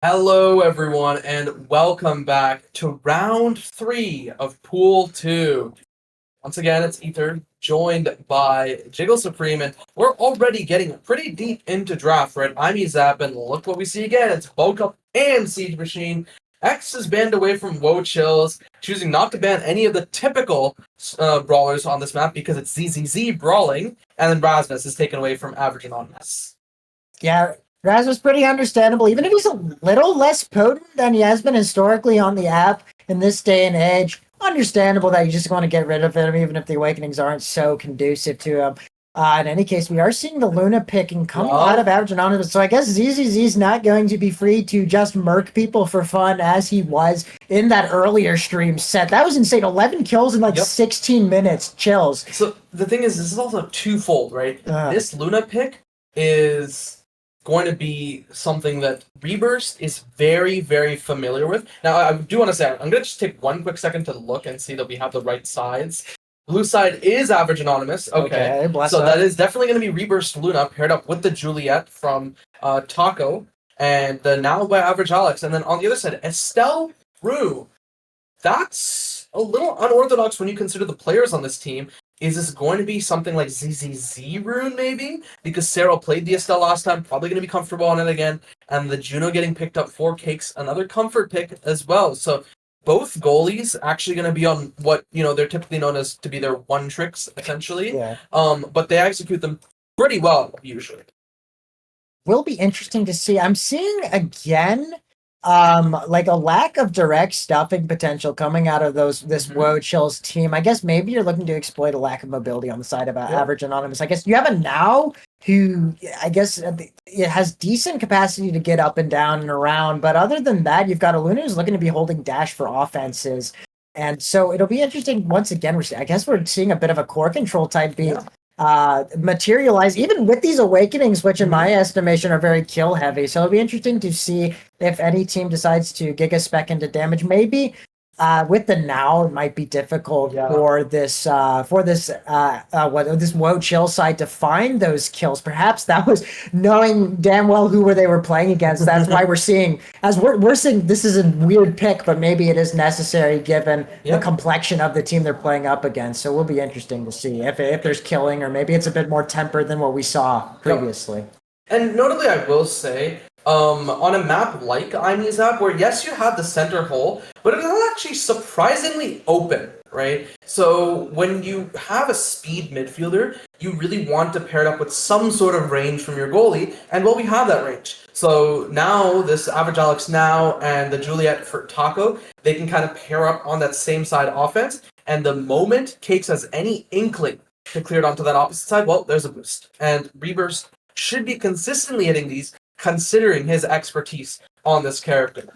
Hello, everyone, and welcome back to round 3 of Pool 2. Once again, it's Ether, joined by Jiggle Supreme, and we're already getting pretty deep into draft, right? I'm Ezap, and look what we see again. It's Bokup and Siege Machine. X is banned away from Woah Chills, choosing not to ban any of the typical brawlers on this map because it's ZZZ brawling, and then Rasmus is taken away from Average Anonymous. Yeah, Raz was pretty understandable, even if he's a little less potent than he has been historically on the app in this day and age. Understandable that you just want to get rid of him, even if the awakenings aren't so conducive to him. In any case, we are seeing the Luna picking coming out of Average Anonymous, so I guess ZZZ's not going to be free to just murk people for fun as he was in that earlier stream set. That was insane. 11 kills in 16 minutes. Chills. So the thing is, this is also twofold, right? This Luna pick is going to be something that Reburst is very, very familiar with. Now, I do want to say, I'm going to just take one quick second to look and see that we have the right sides. Blue side is Average Anonymous. Okay, so that is definitely going to be Reburst Luna paired up with the Juliet from Taco and the now by Average Alex. And then on the other side, Estelle Rue. That's a little unorthodox when you consider the players on this team. Is this going to be something like ZZZ Rune, maybe? Because Sarah played the Estelle last time, probably going to be comfortable on it again. And the Juno getting picked up for Cakes, another comfort pick as well. So both goalies actually going to be on what, they're typically known as to be their one tricks, essentially. Yeah. But they execute them pretty well, usually. Will be interesting to see. I'm seeing, again, like a lack of direct stuffing potential coming out of this Woah Chills team. I guess maybe you're looking to exploit a lack of mobility on the side of Average Anonymous. I guess you have a Now who, I guess, it has decent capacity to get up and down and around, but other than that, you've got a Luna who's looking to be holding dash for offenses. And so it'll be interesting. Once again, I guess we're seeing a bit of a core control type beat. Materialize even with these awakenings, which in my estimation are very kill heavy. So it'll be interesting to see if any team decides to giga spec into damage. Maybe with the Now, it might be difficult for this Woah Chill side to find those kills. Perhaps that was knowing damn well who they were playing against. That's why we're seeing we're seeing this is a weird pick, but maybe it is necessary given the complexion of the team they're playing up against. So it will be interesting to see if there's killing, or maybe it's a bit more tempered than what we saw previously. And notably, I will say, on a map like Imezap, where yes, you have the center hole, but it is actually surprisingly open, right? So when you have a speed midfielder, you really want to pair it up with some sort of range from your goalie, and well, we have that range. So now this Average Alex Now and the Juliet for Taco, they can kind of pair up on that same side offense, and the moment Cakes has any inkling to clear it onto that opposite side, well, there's a boost. And Reburst should be consistently hitting these, considering his expertise on this character.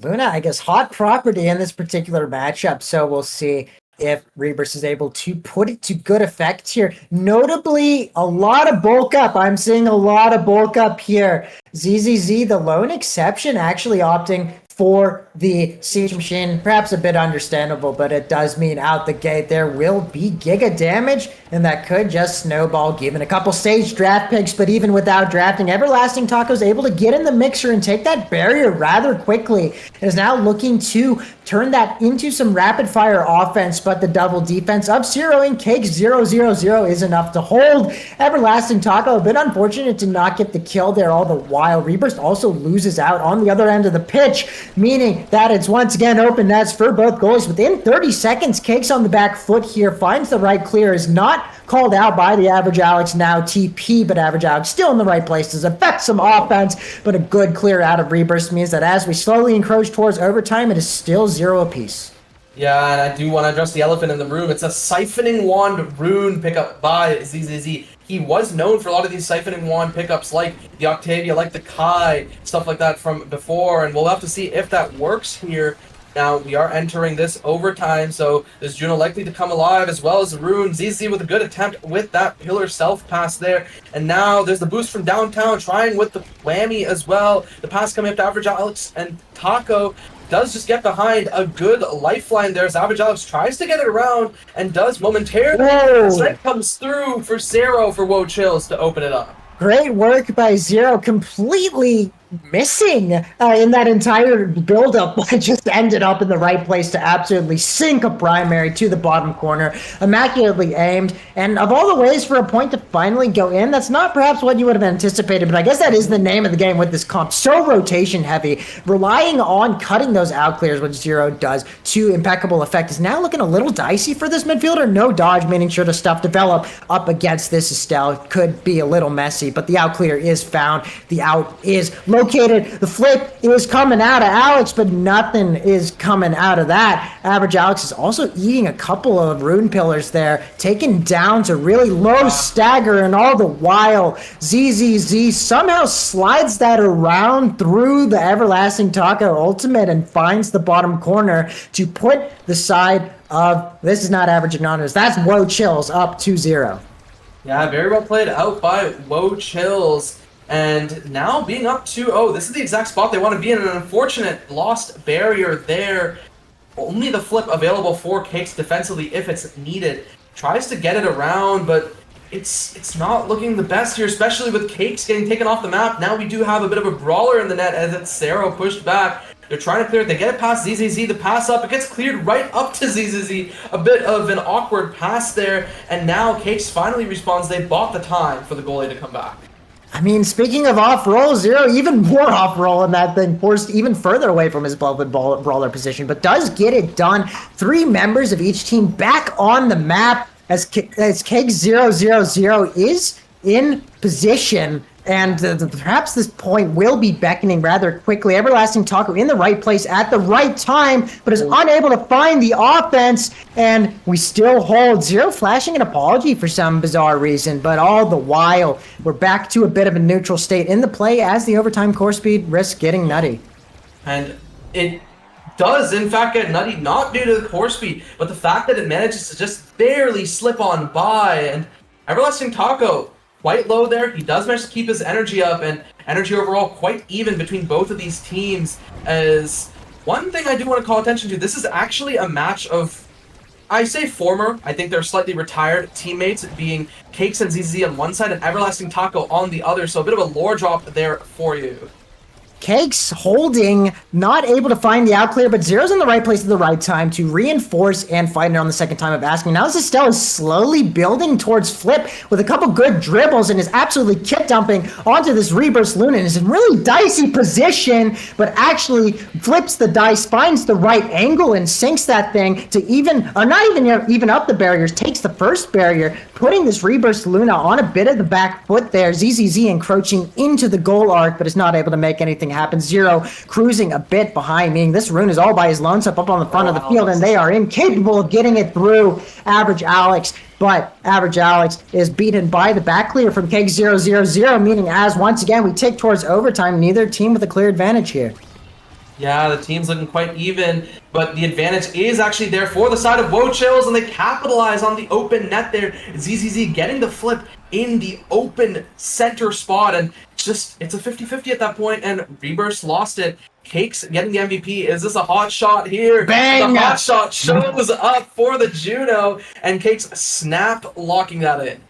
Luna, I guess, hot property in this particular matchup, so we'll see if Reburst is able to put it to good effect here. Notably, a lot of bulk up. I'm seeing a lot of bulk up here. ZZZ, the lone exception, actually opting for the Siege Machine. Perhaps a bit understandable, but it does mean out the gate there will be giga damage, and that could just snowball given a couple stage draft picks. But even without drafting, Everlasting Taco's able to get in the mixer and take that barrier rather quickly. It is now looking to turn that into some rapid fire offense, but the double defense of zeroing Cake 0-0-0 is enough to hold Everlasting Taco. A bit unfortunate to not get the kill there all the while. Reburst also loses out on the other end of the pitch, meaning that it's once again open nets for both goalies. Within 30 seconds, Cake's on the back foot here, finds the right clear, is not called out by the Average Alex Now TP, but Average Alex still in the right places, affects some offense, but a good clear out of Reburst means that as we slowly encroach towards overtime, it is still 0 apiece. Yeah, and I do want to address the elephant in the room. It's a Siphoning Wand Rune pickup by ZZZ. He was known for a lot of these Siphoning Wand pickups, like the Octavia, like the Kai, stuff like that from before, and we'll have to see if that works here. Now, we are entering this overtime, so there's Juno likely to come alive, as well as Rune. ZZ with a good attempt with that pillar self-pass there. And now there's the boost from downtown, trying with the whammy as well. The pass coming up to Average Alex, and Taco does just get behind a good lifeline there as Average Alex tries to get it around and does momentarily. Strike comes through for Zero for Woah Chills to open it up. Great work by Zero, completely missing in that entire build-up, but just ended up in the right place to absolutely sink a primary to the bottom corner, immaculately aimed. And of all the ways for a point to finally go in, that's not perhaps what you would have anticipated, but I guess that is the name of the game with this comp. So rotation heavy, relying on cutting those out clears, which Zero does to impeccable effect, is now looking a little dicey for this midfielder. No dodge, meaning sure to stuff develop up against this Estelle could be a little messy, but the out clear is found. The out is located. The flip is coming out of Alex, but nothing is coming out of that. Average Alex is also eating a couple of rune pillars there, taken down to really low stagger, and all the while ZZZ somehow slides that around through the Everlasting Taco ultimate and finds the bottom corner to put the side of, this is not Average Anonymous, that's Woah Chills up 2-0. Yeah, very well played out by Woah Chills. And now being up 2-0, this is the exact spot they want to be in. An unfortunate lost barrier there. Only the flip available for Cakes defensively if it's needed. Tries to get it around, but it's not looking the best here, especially with Cakes getting taken off the map. Now we do have a bit of a brawler in the net as it's Sero pushed back. They're trying to clear it. They get it past ZZZ. The pass up. It gets cleared right up to ZZZ. A bit of an awkward pass there. And now Cakes finally responds. They bought the time for the goalie to come back. I mean, speaking of off-roll, Zero even more off-roll in that thing, forced even further away from his beloved brawler position, but does get it done. 3 members of each team back on the map as Keg 000 is in position, and perhaps this point will be beckoning rather quickly. Everlasting Taco in the right place at the right time, but is unable to find the offense, and we still hold. Zero flashing an apology for some bizarre reason, but all the while, we're back to a bit of a neutral state in the play as the overtime core speed risks getting nutty. And it does, in fact, get nutty, not due to the core speed, but the fact that it manages to just barely slip on by, and Everlasting Taco quite low there. He does manage to keep his energy up, and energy overall quite even between both of these teams. As one thing I do want to call attention to, this is actually a match of, I say former, I think they're slightly retired teammates, being Cakes and ZZ on one side and Everlasting Taco on the other, so a bit of a lore drop there for you. Cakes holding, not able to find the out clear, but Zero's in the right place at the right time to reinforce and find it on the second time of asking. Now Estelle is slowly building towards flip with a couple good dribbles and is absolutely kit dumping onto this Rebirth Luna and is in really dicey position, but actually flips the dice, finds the right angle and sinks that thing to even up the barriers, takes the first barrier, putting this Rebirth Luna on a bit of the back foot there. ZZZ encroaching into the goal arc, but is not able to make anything happen. Zero cruising a bit behind, meaning this rune is all by his lonesome up on the front of the field, and they are incapable of getting it through Average Alex. But Average Alex is beaten by the back clear from Keg 000, meaning as once again we tick towards overtime, neither team with a clear advantage here. Yeah, the team's looking quite even, but the advantage is actually there for the side of Woah Chills, and they capitalize on the open net there. ZZZ getting the flip in the open center spot, and just, it's a 50-50 at that point, and Rebirth lost it. Cakes getting the MVP. Is this a hot shot here? Bang! The hot shot shows up for the Juno, and Cakes snap locking that in.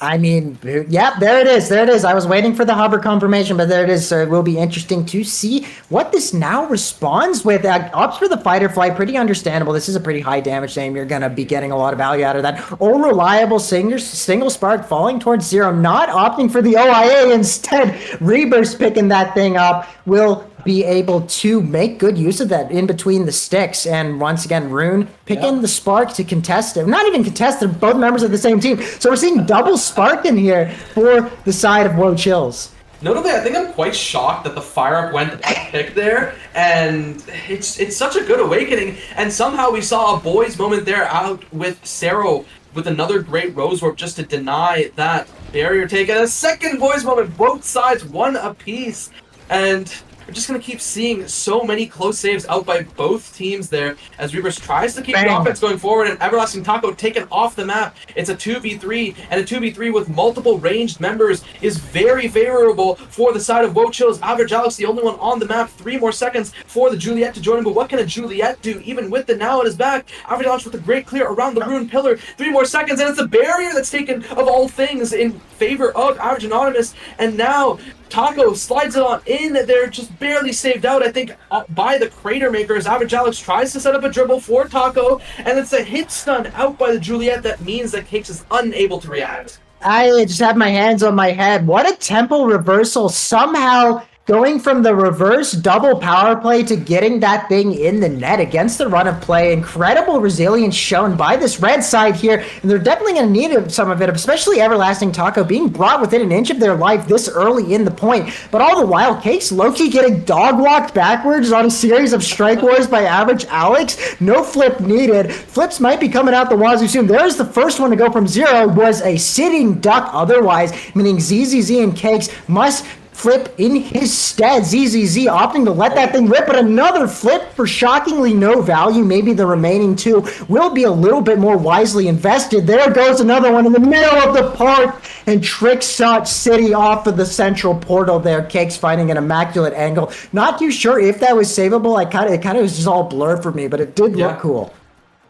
I mean, yeah, there it is. There it is. I was waiting for the hover confirmation, but there it is. So it will be interesting to see what this now responds with. Opts for the fight or flight, pretty understandable. This is a pretty high damage name. You're going to be getting a lot of value out of that. Oh, reliable single spark falling towards Zero, not opting for the OIA. Instead, Rebirth picking that thing up will be able to make good use of that in between the sticks. And once again, Rune picking the spark to contest it. Not even contested, both members of the same team. So we're seeing double spark in here for the side of Woah Chills. Notably, I think I'm quite shocked that the fire up went pick there, and it's such a good awakening. And somehow we saw a boys moment there out with Sero with another great rose warp just to deny that barrier take. And a second boys moment, both sides one apiece. And we're just going to keep seeing so many close saves out by both teams there as Rebirth tries to keep the offense going forward, and Everlasting Taco taken off the map. It's a 2v3, and a 2v3 with multiple ranged members is very favorable for the side of Woah Chills. Average Alex, the only one on the map. 3 more seconds for the Juliet to join him, but what can a Juliet do even with the now at his back? Average Alex with a great clear around the Rune Pillar. 3 more seconds, and it's a barrier that's taken of all things in favor of Average Anonymous, and now Taco slides it on in. They're just barely saved out, I think, by the Crater Makers. Average Alex tries to set up a dribble for Taco, and it's a hit stun out by the Juliet. That means that Cakes is unable to react. I just have my hands on my head. What a tempo reversal. Somehow going from the reverse double power play to getting that thing in the net against the run of play. Incredible resilience shown by this red side here. And they're definitely going to need some of it, especially Everlasting Taco being brought within an inch of their life this early in the point. But all the while, Cakes low-key getting dog-walked backwards on a series of strike wars by Average Alex. No flip needed. Flips might be coming out the wazoo soon. There's the first one to go from 0. Was a sitting duck otherwise, meaning ZZZ and Cakes must flip in his stead. ZZZ opting to let that thing rip, but another flip for shockingly no value. Maybe the remaining 2 will be a little bit more wisely invested. There goes another one in the middle of the park, and Trick Shot City off of the central portal there. Cakes finding an immaculate angle. Not too sure if that was savable. It kind of was just all blurred for me, but it did look cool.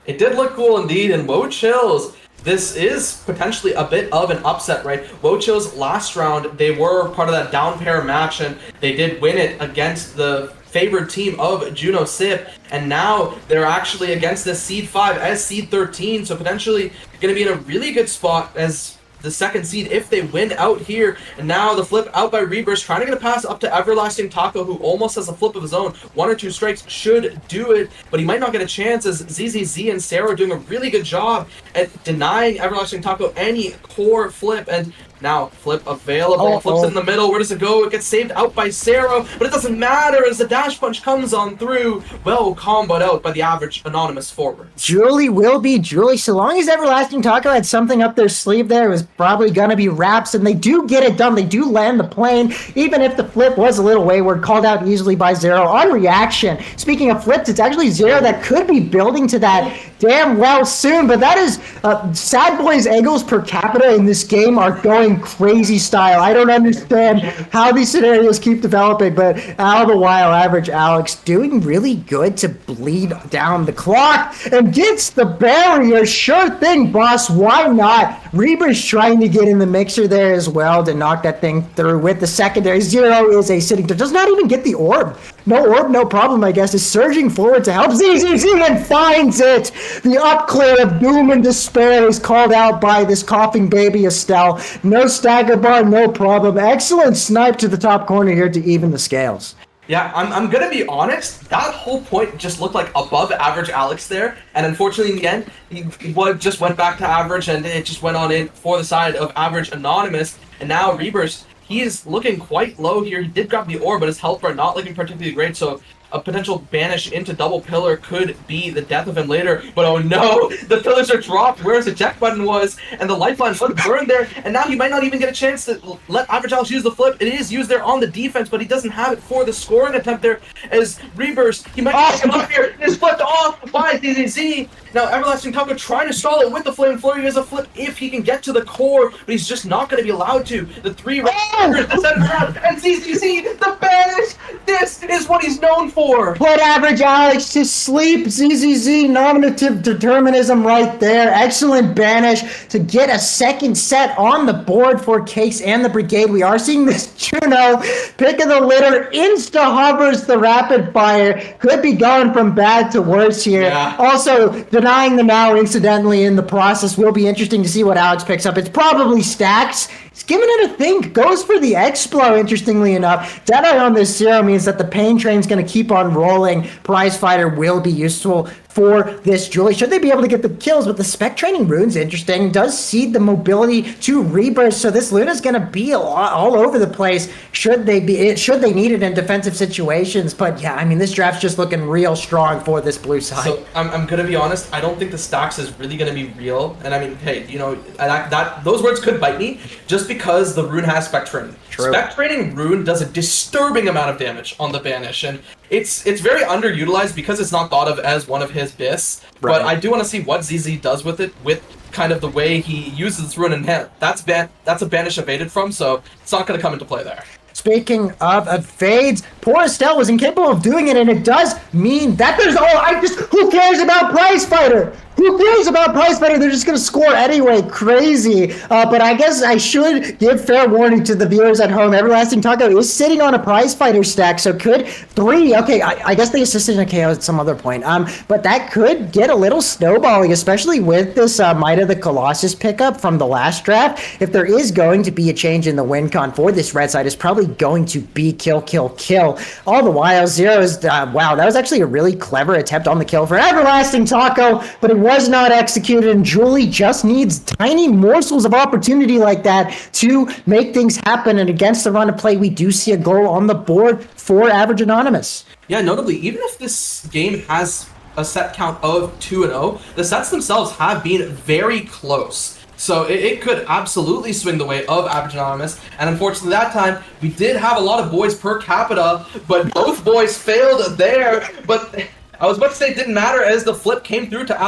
It did look cool indeed, and Woah Chills, this is potentially a bit of an upset, right? Woah Chills last round, they were part of that down pair match, and they did win it against the favored team of Juno Sip, and now they're actually against this seed 5 as seed 13, so potentially going to be in a really good spot as the second seed if they win out here. And now the flip out by Rebirth, trying to get a pass up to Everlasting Taco, who almost has a flip of his own. 1 or 2 strikes should do it, but he might not get a chance as ZZZ and Sarah are doing a really good job at denying Everlasting Taco any core flip. And now flip available, flips it in the middle. Where does it go? It gets saved out by Sarah, but it doesn't matter as the dash punch comes on through. Well comboed out by the Average Anonymous forward. Julie will be Julie. So long as Everlasting Taco had something up their sleeve there, it was probably going to be Raps, and they do get it done. They do land the plane, even if the flip was a little wayward, called out easily by Zero on reaction. Speaking of flips, it's actually Zero that could be building to that damn well soon, but that is Sad Boy's angles per capita in this game are going crazy style. I don't understand how these scenarios keep developing, but all the while, Average Alex doing really good to bleed down the clock and gets the barrier. Sure thing, boss. Why not? Reber's trying to get in the mixer there as well to knock that thing through with the secondary. Zero is a sitting, does not even get the orb. No orb, no problem, I guess, is surging forward to help ZZZ and finds it. The up clear of doom and despair is called out by this coughing baby Estelle. No stagger bar, no problem. Excellent snipe to the top corner here to even the scales. Yeah, I'm gonna be honest, that whole point just looked like above average Alex there, and unfortunately in the end, he just went back to average, and it just went on in for the side of Average Anonymous, and now Rebirth, he is looking quite low here. He did grab the orb, but his health bar not looking particularly great, so a potential banish into double pillar could be the death of him later. But oh no, the pillars are dropped where his eject button was, and the lifeline was burned there, and now he might not even get a chance to let Average Alex use the flip. It is used there on the defense, but he doesn't have it for the scoring attempt there as Rebirth, he might pick him up here. It's flipped off by ZZZ. Now Everlasting Taco trying to stall it with the Flame Flurry. He has a flip if he can get to the core, but he's just not going to be allowed to. The 3 and ZZZ, the banish. This is what he's known for. Put Average Alex to sleep. ZZZ, nominative determinism right there. Excellent banish to get a second set on the board for Cakes and the Brigade. We are seeing this Juno pick of the litter. Insta hovers the rapid fire. Could be going from bad to worse here. Yeah. Also, denying the now incidentally in the process. Will be interesting to see what Alex picks up. It's probably Stacks. He's giving it a think. Goes for the Explo, interestingly enough. Deadeye on this Zero means that the pain train's going to keep on rolling. Prize Fighter will be useful for this Julie. Should they be able to get the kills? But the spec training rune's interesting. Does seed the mobility to Rebirth. So this Luna's going to be all over the place. Should they need it in defensive situations? But yeah, I mean, this draft's just looking real strong for this blue side. So I'm gonna be honest. I don't think the stacks is really gonna be real. And I mean, hey, you know, that those words could bite me just because the rune has spec training. True. Spec training rune does a disturbing amount of damage on the banish, and it's very underutilized because it's not thought of as one of his bis. Right. But I do want to see what ZZ does with it, with kind of the way he uses this rune, and that's a banish evaded from, so it's not gonna come into play there. Speaking of evades, poor Estelle was incapable of doing it, and it does mean that there's who cares about Prize Fighter? Who Who cares about prize fighter? They're just going to score anyway. Crazy. But I guess I should give fair warning to the viewers at home. Everlasting Taco is sitting on a prize fighter stack, so could 3. Okay, I guess they assisted in a KO at some other point. But that could get a little snowballing, especially with this Might of the Colossus pickup from the last draft. If there is going to be a change in the win con for this red side, it's probably going to be kill, kill, kill. All the while, Zero is, wow, that was actually a really clever attempt on the kill for Everlasting Taco, but it was not executed, and Julie just needs tiny morsels of opportunity like that to make things happen, and against the run of play, we do see a goal on the board for Average Anonymous. Yeah, notably, even if this game has a set count of 2-0, the sets themselves have been very close. So it could absolutely swing the way of Average Anonymous, and unfortunately that time, we did have a lot of boys per capita, but both boys failed there, but I was about to say it didn't matter as the flip came through to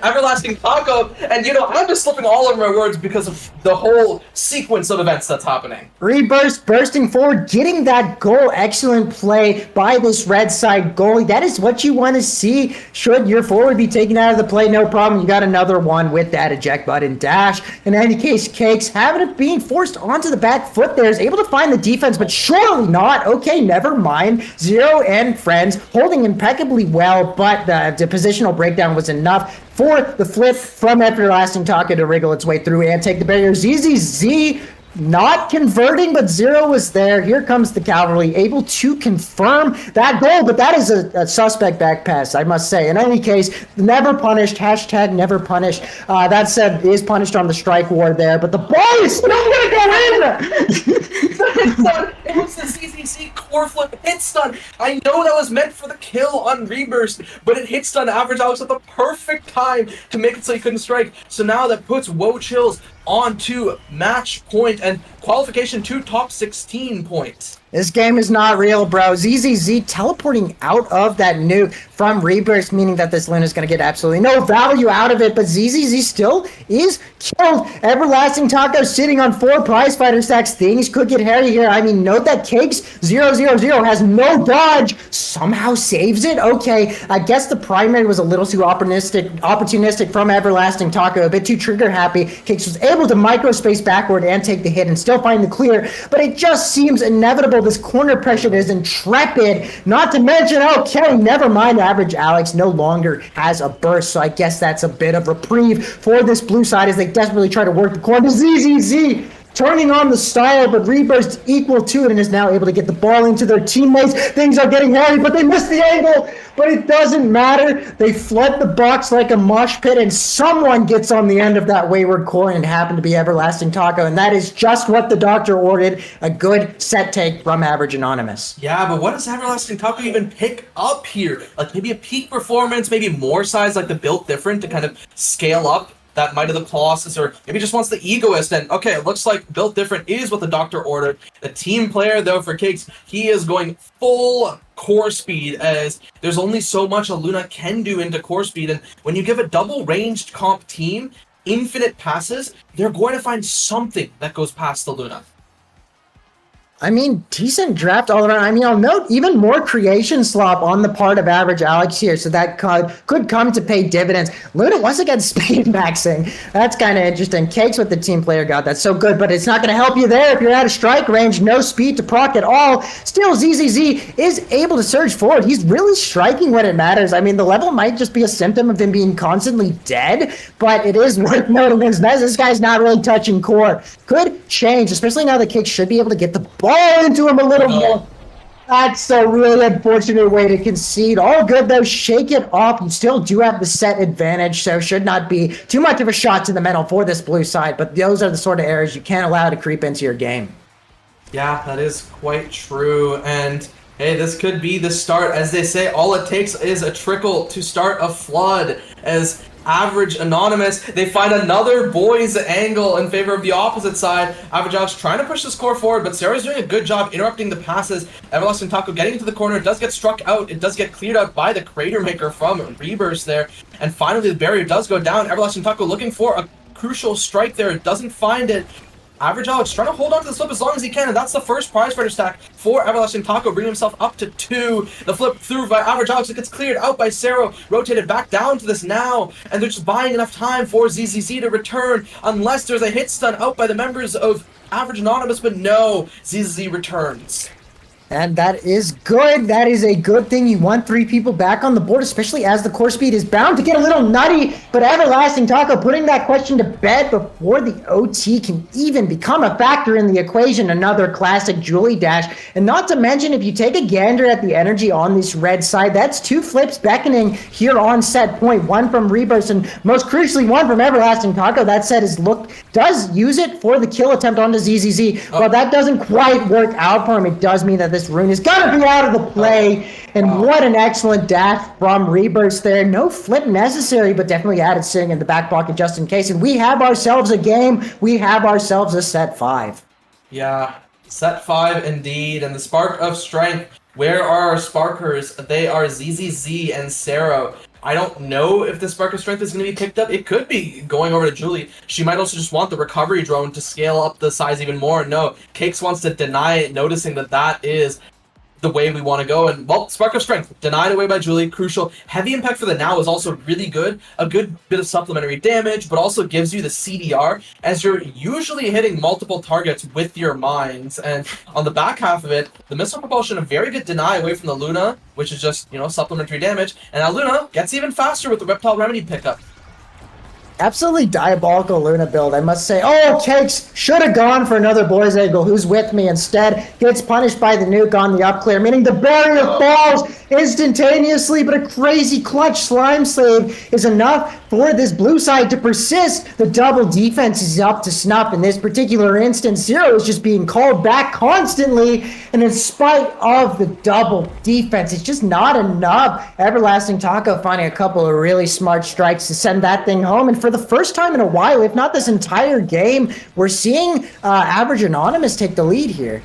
Everlasting Taco, and I'm just slipping all over my words because of the whole sequence of events that's happening. Reburst bursting forward, getting that goal. Excellent play by this red side goalie. That is what you want to see. Should your forward be taken out of the play, no problem. You got another one with that eject button dash. In any case, Cakes having it being forced onto the back foot there is able to find the defense, but surely not. Okay, never mind. Zero and friends holding impeccably well, but the positional breakdown was enough for the flip from Everlasting Taco to wriggle its way through and take the barrier. ZZZ not converting, but Zero was there. Here comes the cavalry, able to confirm that goal, but that is a suspect back pass, I must say. In any case, never punished, hashtag never punished. That said, is punished on the strike ward there, but the ball is still going to go in! It was the CCC core flip hit stun. I know that was meant for the kill on Reburst, but it hit stun Average Alex at the perfect time to make it so he couldn't strike. So now that puts Woah Chills onto match point and qualification to top 16 points. This game is not real, bro. ZZZ teleporting out of that nuke from Rebirth, meaning that this Luna is going to get absolutely no value out of it, but ZZZ still is killed. Everlasting Taco sitting on 4 prize fighter stacks. Things could get hairy here. I mean, note that Cakes 000 has no dodge, somehow saves it. Okay, I guess the primary was a little too opportunistic from Everlasting Taco, a bit too trigger happy. Cakes was able to microspace backward and take the hit and still find the clear, but it just seems inevitable. This corner pressure is intrepid, not to mention, okay, never mind, Average Alex no longer has a burst, so I guess that's a bit of reprieve for this blue side as they desperately try to work the corner. ZZZ turning on the style, but Reburst equal to it and is now able to get the ball into their teammates. Things are getting hairy, but they missed the angle, but it doesn't matter. They flood the box like a mosh pit, and someone gets on the end of that wayward core, and it happened to be Everlasting Taco, and that is just what the doctor ordered. A good set take from Average Anonymous. Yeah, but what does Everlasting Taco even pick up here? Like maybe a peak performance, maybe more size, like the build different to kind of scale up that Might of the Colossus, or maybe just wants the Egoist, and okay, it looks like built different is what the doctor ordered. The team player, though, for Cakes, he is going full core speed, as there's only so much a Luna can do into core speed, and when you give a double ranged comp team infinite passes, they're going to find something that goes past the Luna. I mean, decent draft all around. I mean, I'll note even more creation slop on the part of Average Alex here, so that could come to pay dividends. Luna once again speed maxing. That's kind of interesting. Cakes with the team player got that's so good, but it's not going to help you there if you're out of strike range. No speed to proc at all. Still, ZZZ is able to surge forward. He's really striking when it matters. I mean, the level might just be a symptom of him being constantly dead, but it is worth noting this guy's not really touching core. Could change, especially now that Cakes should be able to get the ball into him a little more. That's a really unfortunate way to concede. All good though, shake it off. You still do have the set advantage, so should not be too much of a shot to the middle for this blue side, but those are the sort of errors you can't allow to creep into your game. Yeah, that is quite true, and hey, this could be the start. As they say, all it takes is a trickle to start a flood. As Average Anonymous, they find another boys angle in favor of the opposite side. Average Alex trying to push the score forward, but Sarah's doing a good job interrupting the passes. Everlasting Taco getting into the corner, does get struck out. It does get cleared out by the Crater Maker from Reburst there. And finally the barrier does go down. Everlasting Taco looking for a crucial strike there. It doesn't find it. Average Alex trying to hold on to the flip as long as he can, and that's the first prize fighter stack for Everlasting Taco, bringing himself up to 2. The flip through by Average Alex. It gets cleared out by Cero, rotated back down to this now, and they're just buying enough time for ZZZ to return, unless there's a hit stun out by the members of Average Anonymous, but no, ZZZ returns. And that is good. That is a good thing. You want 3 people back on the board, especially as the core speed is bound to get a little nutty. But Everlasting Taco putting that question to bed before the OT can even become a factor in the equation. Another classic Julie dash. And not to mention, if you take a gander at the energy on this red side, that's 2 flips beckoning here on set point. 1 from Rebirth, and most crucially, 1 from Everlasting Taco. That set is does use it for the kill attempt onto ZZZ. Well, that doesn't quite work out for him. It does mean that this rune is gonna be out of the play, and what an excellent dash from Rebirth there. No flip necessary, but definitely had it sitting in the back pocket just in case, and we have ourselves a game. We have ourselves a set 5. Yeah, set 5 indeed, and the Spark of Strength. Where are our Sparkers? They are ZZZ and Cero. I don't know if the Spark of Strength is going to be picked up. It could be going over to Julie. She might also just want the recovery drone to scale up the size even more. No, Cakes wants to deny it, noticing that that is the way we want to go. And, well, Spark of Strength, denied away by Julie, crucial. Heavy Impact for the now is also really good. A good bit of supplementary damage, but also gives you the CDR, as you're usually hitting multiple targets with your mines. And on the back half of it, the Missile Propulsion, a very good deny away from the Luna, which is just, supplementary damage. And now Luna gets even faster with the Reptile Remedy pickup. Absolutely diabolical Luna build, I must say. Oh, Cakes should have gone for another Boys Eagle. Who's with me? Instead, gets punished by the nuke on the up clear, meaning the barrier falls instantaneously, but a crazy clutch slime slave is enough for this blue side to persist. The double defense is up to snuff in this particular instance. Zero is just being called back constantly, and in spite of the double defense, it's just not enough. Everlasting Taco finding a couple of really smart strikes to send that thing home, and for the first time in a while, if not this entire game, we're seeing Average Anonymous take the lead here.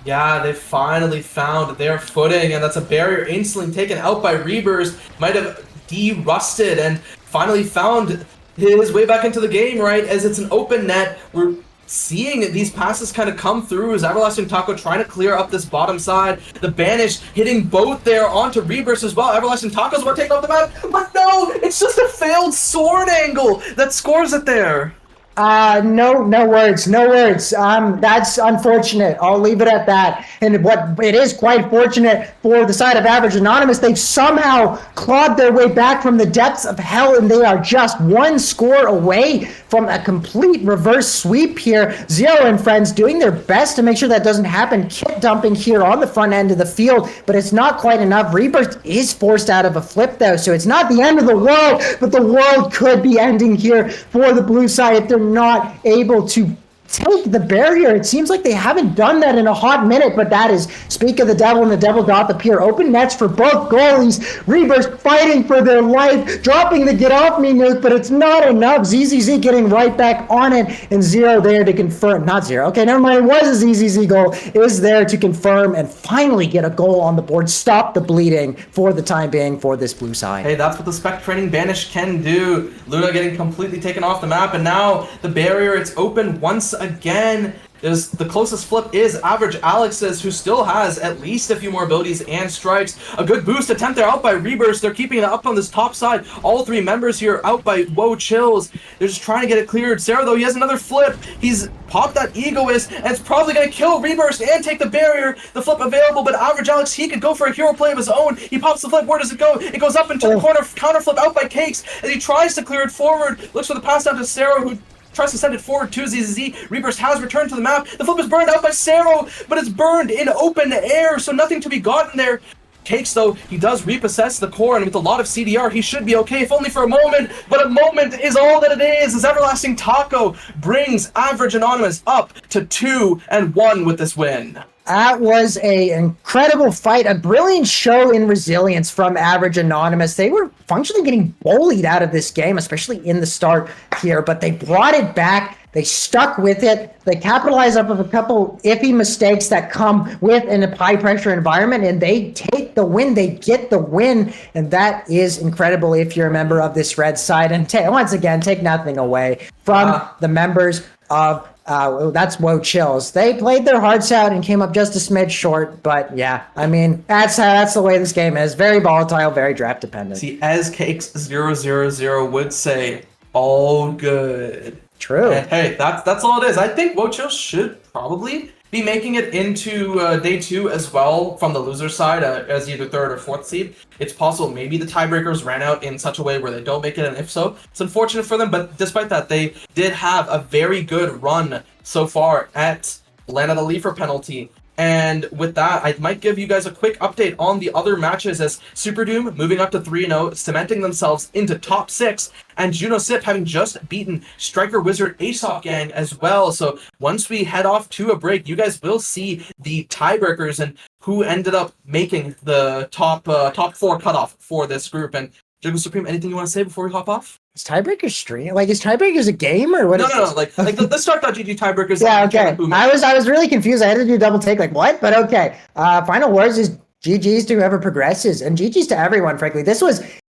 Yeah, they finally found their footing, and that's a barrier instantly taken out by Rebirth. Might have de-rusted and finally found his way back into the game, right? As it's an open net, we're seeing these passes kind of come through as Everlasting Taco trying to clear up this bottom side. The Banish hitting both there onto Rebirth as well. Everlasting Taco's about taking off the map, but no, it's just a failed sword angle that scores it there. No words. That's unfortunate. I'll leave it at that. And what it is quite fortunate for the side of Average Anonymous, they've somehow clawed their way back from the depths of hell, and they are just 1 score away from a complete reverse sweep here. Zero and friends doing their best to make sure that doesn't happen. Kit dumping here on the front end of the field, but it's not quite enough. Rebirth is forced out of a flip though, so it's not the end of the world, but the world could be ending here for the blue side if they're not able to take the barrier. It seems like they haven't done that in a hot minute, but that is speak of the devil, and the devil doth appear. Open nets for both goalies. Rebirth fighting for their life, dropping the get off me nuke, but it's not enough. ZZZ getting right back on it, and Zero there to confirm. Not Zero. Okay, never mind. It was a ZZZ goal. Is there to confirm and finally get a goal on the board. Stop the bleeding for the time being for this blue side. Hey, that's what the Spec Training Banish can do. Luna getting completely taken off the map, and now the barrier, it's open once again. The closest flip is Average Alex's, who still has at least a few more abilities and strikes. A good boost attempt there out by Rebirth. They're keeping it up on this top side. All 3 members here out by Woah Chills. They're just trying to get it cleared. Sarah, though, he has another flip. He's popped that Egoist, and it's probably going to kill Rebirth and take the barrier. The flip available, but Average Alex, he could go for a hero play of his own. He pops the flip. Where does it go? It goes up into the corner. Counter flip out by Cakes as he tries to clear it forward. Looks for the pass down to Sarah, who tries to send it forward to ZZZ. Rebirth has returned to the map. The flip is burned out by Cero, but it's burned in open air, so nothing to be gotten there. Cakes, though, he does repossess the core, and with a lot of CDR, he should be okay, if only for a moment, but a moment is all that it is, as Everlasting Taco brings Average Anonymous up to 2-1 with this win. That was an incredible fight, a brilliant show in resilience from Average Anonymous. They were functionally getting bullied out of this game, especially in the start here, but they brought it back. They stuck with it. They capitalized off of a couple iffy mistakes that come with in a high-pressure environment, and they take the win. They get the win, and that is incredible if you're a member of this red side. And once again, take nothing away from the members of That's Woah Chills. They played their hearts out and came up just a smidge short, but yeah, I mean, that's the way this game is. Very volatile, very draft dependent. See, as Cakes000 would say, all good. True. And hey, that's all it is. I think Woah Chills should probably be making it into day 2 as well from the loser side as either 3rd or 4th seed. It's possible maybe the tiebreakers ran out in such a way where they don't make it, and if so, it's unfortunate for them, but despite that, they did have a very good run so far at LANADA Leafer penalty. And with that, I might give you guys a quick update on the other matches as Super Doom moving up to 3-0, cementing themselves into top 6, and Juno Sip having just beaten Striker Wizard Aesop Gang as well. So once we head off to a break, you guys will see the tiebreakers and who ended up making the top 4 cutoff for this group. And Jiggle Supreme, anything you want to say before we hop off? Is Tiebreaker stream? Like, is Tiebreakers a game or what? No. Like the Start.gg tiebreakers. Yeah, okay. I was really confused. I had to do a double take. Like, what? But okay. Final Wars is GG's to whoever progresses, and GG's to everyone. Frankly,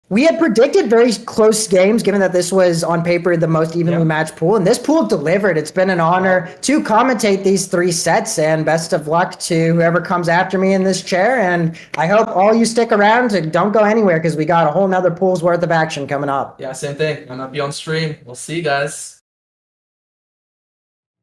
we had predicted very close games, given that this was on paper the most evenly matched pool, and this pool delivered. It's been an honor to commentate these 3 sets, and best of luck to whoever comes after me in this chair. And I hope all you stick around and don't go anywhere because we got a whole nother pool's worth of action coming up. Yeah, same thing. I'm not be on stream. We'll see you guys.